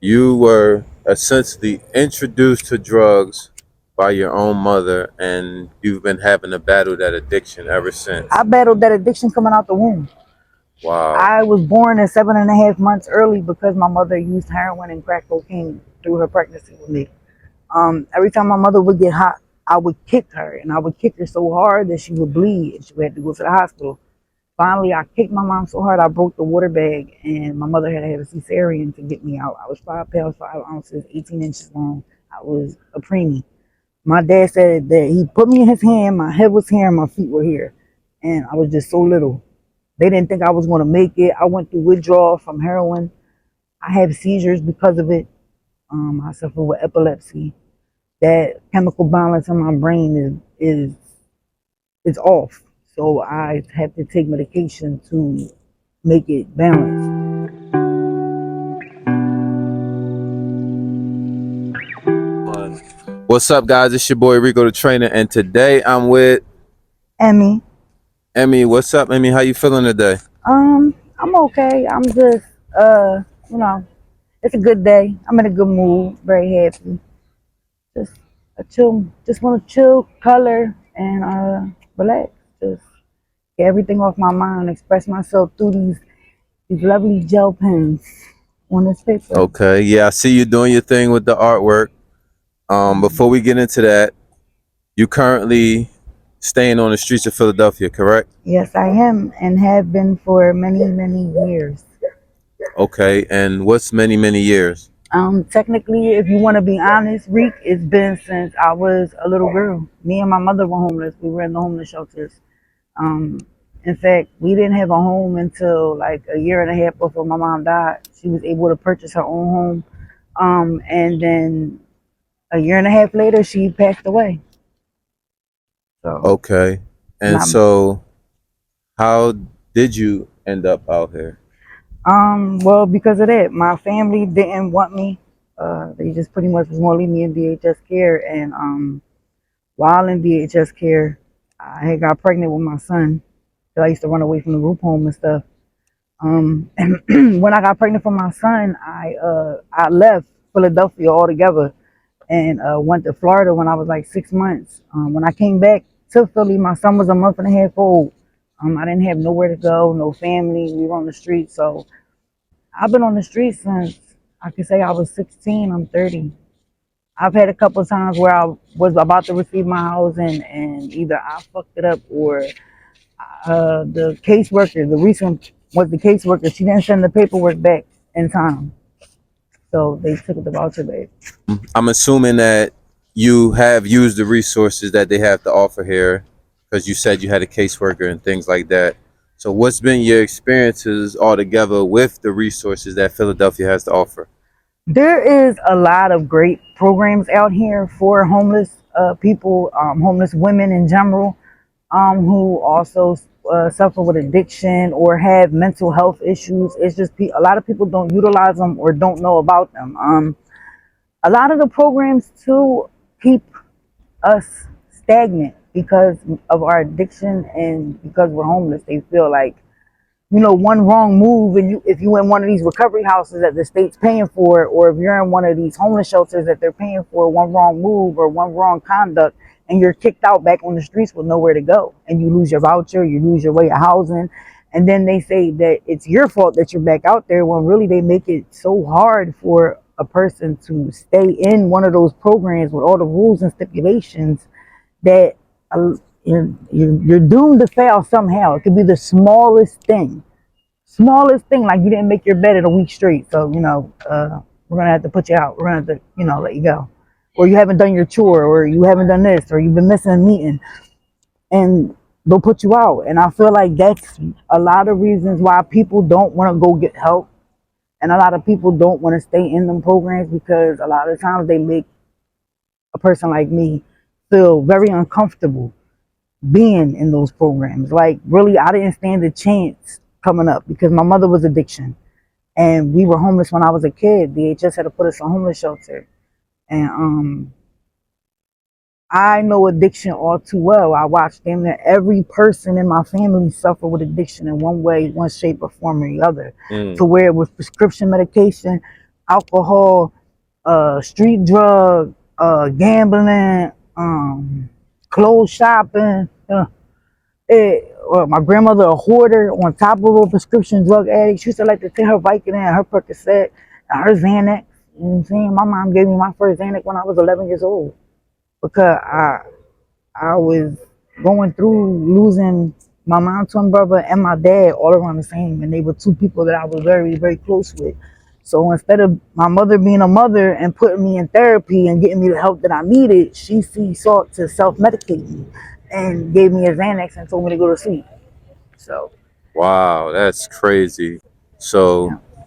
You were essentially introduced to drugs by your own mother, and you've been having to battle that addiction ever I since. battled that addiction coming out the womb. Wow. I was born at 7.5 months early because my mother used heroin and crack cocaine through her pregnancy with me. Every time my mother would get hot, I would kick her, and I would kick her so hard that she would bleed, and she had to go to the hospital. Finally, I kicked my mom so hard I broke the water bag, and my mother had to have a cesarean to get me out. I was 5 pounds 5 ounces, 18 inches long. I was a preemie. My dad said that he put me in his hand. My head was here, and my feet were here, and I was just so little. They didn't think I was going to make it. I went through withdrawal from heroin. I have seizures because of it. I suffer with epilepsy. That chemical balance in my brain is off. So I have to take medication to make it balanced. What's up, guys? It's your boy Rico the Trainer, and today I'm with Emmy, Emmy. What's up, Emmy? How you feeling today? I'm okay. I'm just you know, it's a good day. I'm in a good mood, very happy. Just just want to chill, color, and relax. Just get everything off my mind, express myself through these lovely gel pens on this paper. Okay, yeah, I see you doing your thing with the artwork. Before we get into that, you currently staying on the streets of Philadelphia, correct? Yes, I am, and have been for many, many years. Okay, and what's many years? Technically, if you want to be honest, Reek, it's been since I was a little girl. Me and my mother were homeless. We were in the homeless shelters. Um, in fact, we didn't have a home until like a year and a half before my mom died. She was able to purchase her own home. And then a year and a half later, she passed away. So, Okay, and my, so how did you end up out here? well, because of that, my family didn't want me. They just pretty much was going to leave me in VHS care. And while in VHS care, I had got pregnant with my son. So I used to run away from the group home and stuff. And when I got pregnant for my son, I left Philadelphia altogether and went to Florida when I was like 6 months. When I came back to Philly, my son was a month and a half old. I didn't have nowhere to go, no family. We were on the street, so I've been on the street since I could say I was 16. I'm 30. I've had a couple of times where I was about to receive my housing, and either I fucked it up or the caseworker, the recent was the caseworker, she didn't send the paperwork back in time. So they took the voucher back. I'm assuming that you have used the resources that they have to offer here because you said you had a caseworker and things like that. So, what's been your experiences altogether with the resources that Philadelphia has to offer? There is a lot of great programs out here for homeless people, homeless women in general, who also suffer with addiction or have mental health issues. It's just a lot of people don't utilize them or don't know about them. A lot of the programs too keep us stagnant because of our addiction and because we're homeless. They feel like, one wrong move, and if you in one of these recovery houses that the state's paying for, or if you're in one of these homeless shelters that they're paying for, one wrong move or one wrong conduct, and you're kicked out back on the streets with nowhere to go, and you lose your voucher, you lose your way of housing, and then they say that it's your fault that you're back out there, when really they make it so hard for a person to stay in one of those programs with all the rules and stipulations that uh, you're doomed to fail somehow. It could be the smallest thing, like you didn't make your bed in a week straight, so we're gonna have to put you out. We're gonna have to let you go, or you haven't done your chore, or you haven't done this, or you've been missing a meeting, and they'll put you out. And I feel like that's a lot of reasons why people don't want to go get help, and a lot of people don't want to stay in them programs, because a lot of times they make a person like me feel very uncomfortable being in those programs. Like, really, I didn't stand a chance coming up because my mother was addiction, and we were homeless when I was a kid. DHS had to put us in a homeless shelter, and I know addiction all too well. I watched damn near every person in my family suffer with addiction in one way, one shape, or form, or the other, to Mm. where it was prescription medication, alcohol, street drug, gambling, clothes shopping. My grandmother a hoarder on top of a prescription drug addict. She used to like to take her Vicodin and her Percocet and her Xanax. You know what I'm saying? My mom gave me my first Xanax when I was 11 years old because I was going through losing my mom twin brother and my dad all around the same, and they were two people that I was very, very close with. So instead of my mother being a mother and putting me in therapy and getting me the help that I needed, she sought to self-medicate me and gave me a Xanax and told me to go to sleep. So Wow, that's crazy. So yeah,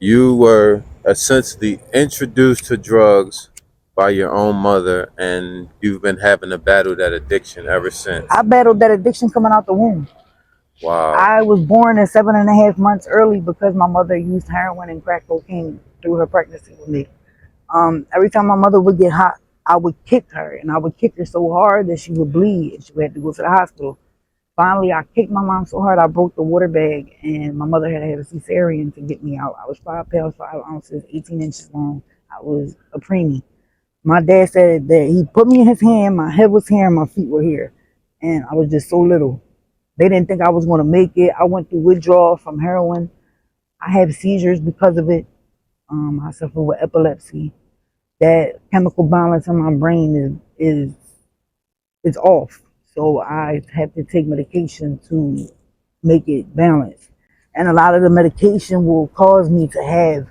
you were essentially introduced to drugs by your own mother, and you've been having to battle that addiction ever I since. battled that addiction coming out the womb. Wow. I was born at 7.5 months early because my mother used heroin and crack cocaine through her pregnancy with me. Every time my mother would get hot, I would kick her, and I would kick her so hard that she would bleed, and she had to go to the hospital. Finally, I kicked my mom so hard I broke the water bag, and my mother had to have a cesarean to get me out. I was 5 pounds 5 ounces, 18 inches long. I was a preemie. My dad said that he put me in his hand. My head was here, and my feet were here, and I was just so little. They didn't think I was going to make it. I went through withdrawal from heroin. I had seizures because of it. I suffer with epilepsy. That chemical balance in my brain is off. So I have to take medication to make it balance. And a lot of the medication will cause me to have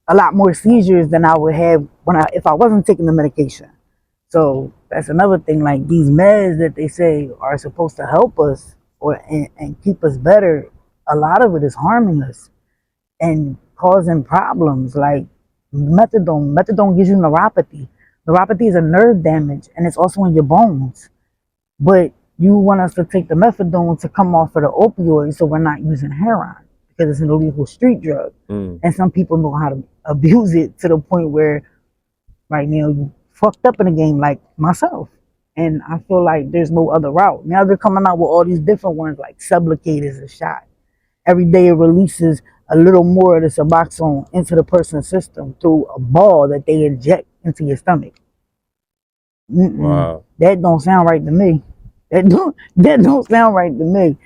a lot more seizures than I would have when I if I wasn't taking the medication. So that's another thing. Like these meds that they say are supposed to help us and keep us better, a lot of it is harming us and causing problems like methadone. Methadone gives you neuropathy. Neuropathy is a nerve damage and it's also in your bones. But you want us to take the methadone to come off of the opioids so we're not using heroin because it's an illegal street drug. Mm. And some people know how to abuse it to the point where right now you fucked up in the game like myself. And I feel like there's no other route. Now they're coming out with all these different ones like Sublocade is a shot. Every day it releases a little more of the Suboxone into the person's system through a ball that they inject into your stomach. Wow. That don't sound right to me. That don't sound right to me.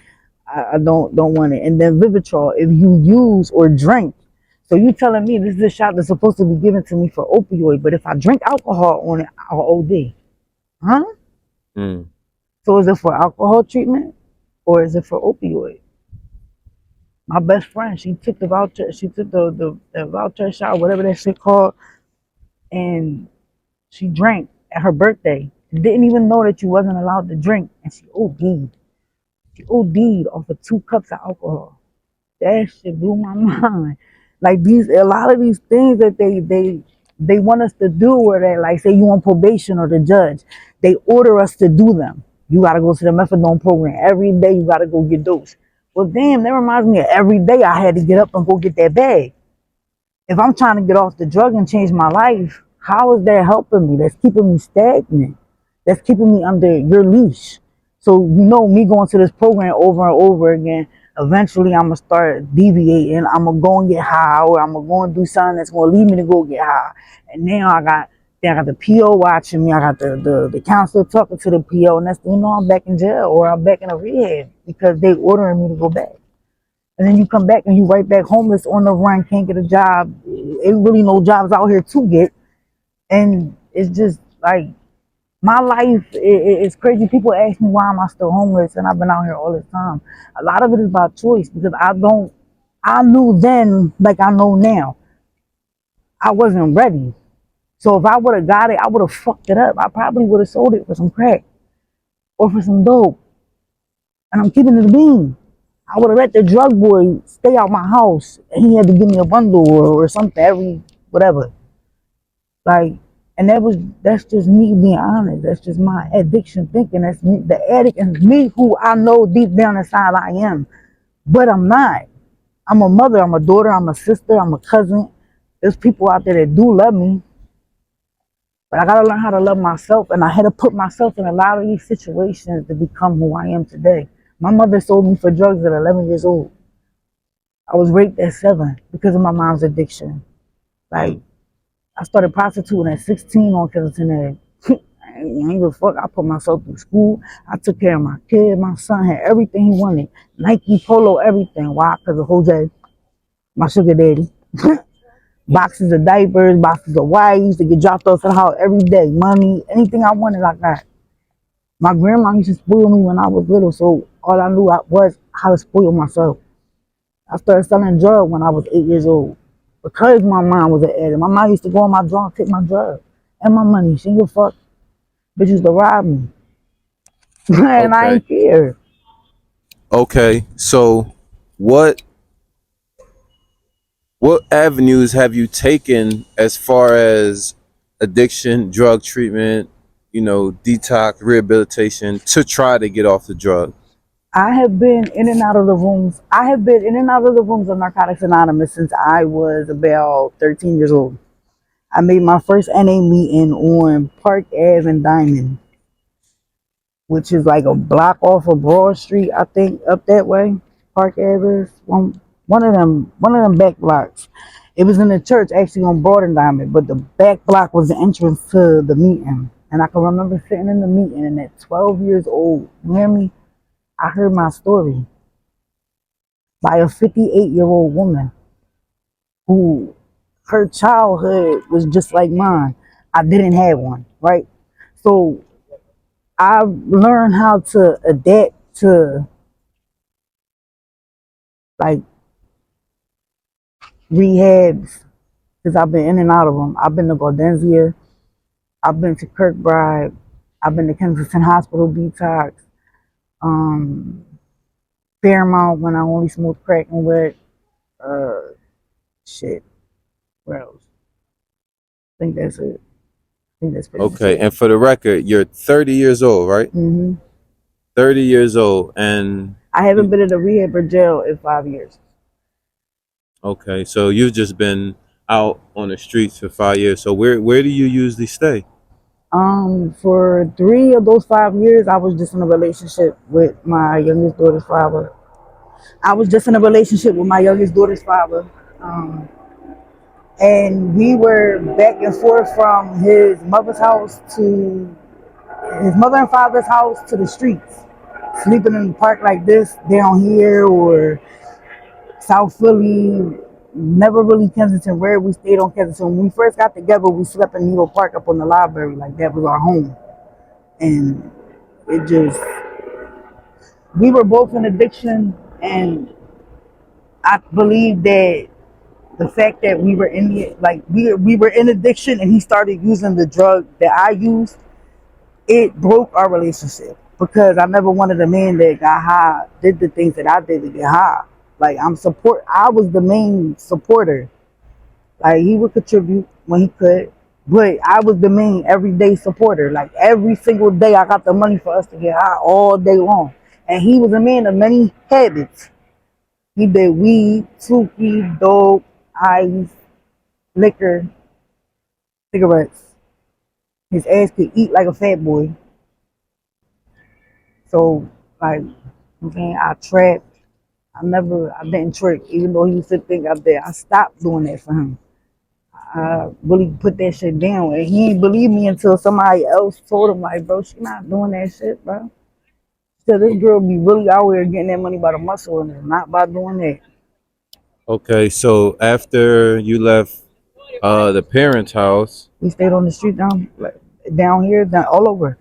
I don't want it. And then Vivitrol, if you use or drink, so you telling me this is a shot that's supposed to be given to me for opioid, but if I drink alcohol on it, I'll OD. Huh? Mm. So is it for alcohol treatment or is it for opioid? My best friend, she took the voucher, she took the voucher shot, whatever that shit called, and she drank at her birthday. Didn't even know that you wasn't allowed to drink, and she OD'd. She OD'd off of 2 cups of alcohol. That shit blew my mind. Like a lot of these things that they want us to do, or that like say you on probation or the judge, they order us to do them. You got to go to the methadone program every day. You got to go get dosed. Well, damn, that reminds me of every day I had to get up and go get that bag. If I'm trying to get off the drug and change my life, how is that helping me? That's keeping me stagnant. That's keeping me under your leash. So me going to this program over and over again. Eventually, I'm gonna start deviating. I'm gonna go and get high, or I'm gonna go and do something that's gonna lead me to go get high. And now I got the PO watching me. I got the counselor talking to the PO, and that's I'm back in jail or I'm back in a rehab because they ordering me to go back. And then you come back and you right back homeless on the run, can't get a job. Ain't really no jobs out here to get. And it's just like my life is crazy. People ask me why am I still homeless and I've been out here all this time. A lot of it is by choice because I knew then like I know now. I wasn't ready. So if I would have got it, I would have fucked it up. I probably would have sold it for some crack or for some dope. And I'm keeping it a bean. I would have let the drug boy stay out my house and he had to give me a bundle or something every whatever. Like, and that's just me being honest. That's just my addiction thinking. That's me, the addict, and me who I know deep down inside I am, but I'm not. I'm a mother. I'm a daughter. I'm a sister. I'm a cousin. There's people out there that do love me, but I gotta learn how to love myself, and I had to put myself in a lot of these situations to become who I am today. My mother sold me for drugs at 11 years old. I was raped at 7 because of my mom's addiction. Like I started prostituting at 16 on Kensington Ave. I ain't give a fuck. I put myself through school. I took care of my kid. My son had everything he wanted. Nike, Polo, everything. Why? Because of Jose, my sugar daddy. Boxes of diapers, boxes of wires used to get dropped off at the house every day. Money, anything I wanted, I got. My grandma used to spoil me when I was little, so all I knew was how to spoil myself. I started selling drugs when I was 8 years old because my mom was an addict. My mom used to go on my drunk, take my drugs and my money. She didn't give a fuck. Bitch used to rob me, and I Okay. ain't care. Okay. So what what avenues have you taken as far as addiction, drug treatment, detox, rehabilitation to try to get off the drug? I have been in and out of the rooms. I have been in and out of the rooms of Narcotics Anonymous since I was about 13 years old. I made my first NA meeting on Park Ave and Diamond, which is like a block off of Broad Street, I think, up that way. Park Ave is one of them back blocks. It was in the church actually on Broad and Diamond, but the back block was the entrance to the meeting. And I can remember sitting in the meeting and at 12 years old, you hear me? I heard my story by a 58-year-old woman who her childhood was just like mine. I didn't have one, right? So I learned how to adapt to like rehabs because I've been in and out of them. I've been to Gaudenzia, I've been to Kirkbride, I've been to Kensington Hospital detox, um, Fairmount when I only smoked crack and wet. Uh, shit, where else? I think that's it. I think that's pretty much Okay. it. And for the record, you're 30 years old, right? hmm 30 years old. And I haven't been in a rehab or jail in 5 years. okay, so you've just been out on the streets for 5 years. So where do you usually stay? For 3 of those 5 years, I was just in a relationship with my youngest daughter's father. I was just in a relationship with my youngest daughter's father. Um, and we were back and forth from his mother's house to his mother and father's house to the streets, sleeping in the park like this down here or South Philly. Never really Kensington. Where we stayed on Kensington. When we first got together, we slept in Needle Park up on the library, like that was our home. And it just we were both in addiction, and I believe that the fact that we were in the like we were in addiction and he started using the drug that I used, it broke our relationship because I never wanted a man that got high, did the things that I did to get high. Like I was the main supporter. Like he would contribute when he could, but I was the main everyday supporter. Like every single day I got the money for us to get high all day long. And he was a man of many habits. He did weed, tookie, dope, ice, liquor, cigarettes. His ass could eat like a fat boy. So, like, okay, I trapped. I didn't trick, even though he used to think I did. I stopped doing that for him. I really put that shit down. And he didn't believe me until somebody else told him, like, bro, she not doing that shit, bro. So this girl be really out here getting that money by the muscle and not by doing that. Okay, so after you left the parents' house, We stayed on the street down here, down all over.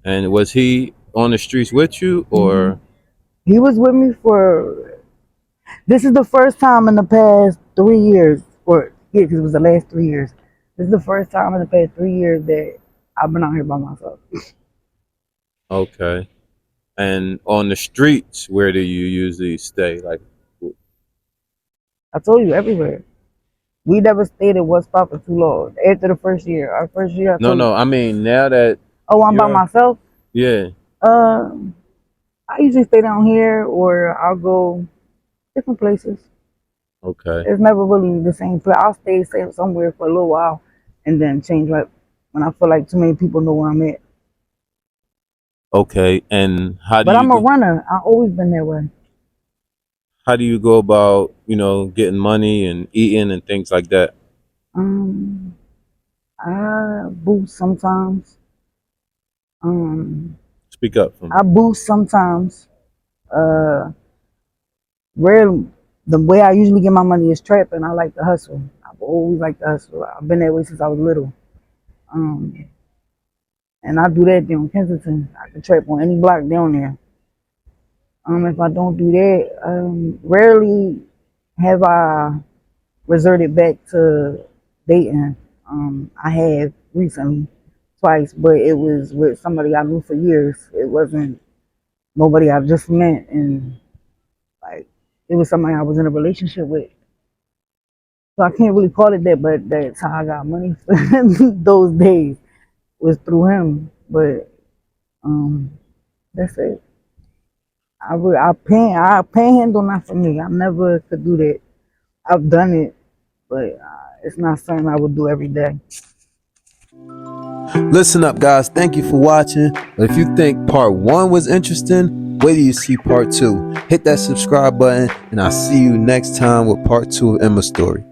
and was he on the streets with you hmm or He was with me for. This is the first time in the past 3 years, or yeah, because it was the last 3 years. This is the first time in the past 3 years that I've been out here by myself. okay? And on the streets, where do you usually stay? Like, I told you everywhere. We never stayed at one spot for too long. After the first year, our first year, I no, told you, no. I mean, now that oh, I'm by you're, myself. yeah, Uh, I usually stay down here, or I'll go different places. okay, It's never really the same place. I'll stay somewhere for a little while, and then change right when I feel like too many people know where I'm at. okay. And But I'm a runner. I've always been that way. how do you go about getting money and eating and things like that? Um, I boost sometimes. Um, Speak up for I me. boost sometimes. Uh, Rarely. The way I usually get my money is trapping. I like to hustle. I've always liked to hustle. I've been that way since I was little. Um, and I do that down Kensington. I can trap on any block down there. If I don't do that, rarely have I resorted back to dating. I have recently, twice, but it was with somebody I knew for years. It wasn't nobody I just met, and like it was somebody I was in a relationship with. So I can't really call it that, but that's how I got money for those days was through him. But um, that's it. I panhandle not for me. I never could do that. I've done it, but it's not something I would do every day. Listen up, guys. Thank you for watching. But if you think part one was interesting, wait till you see part two. Hit that subscribe button, and I'll see you next time with part two of Emma's story.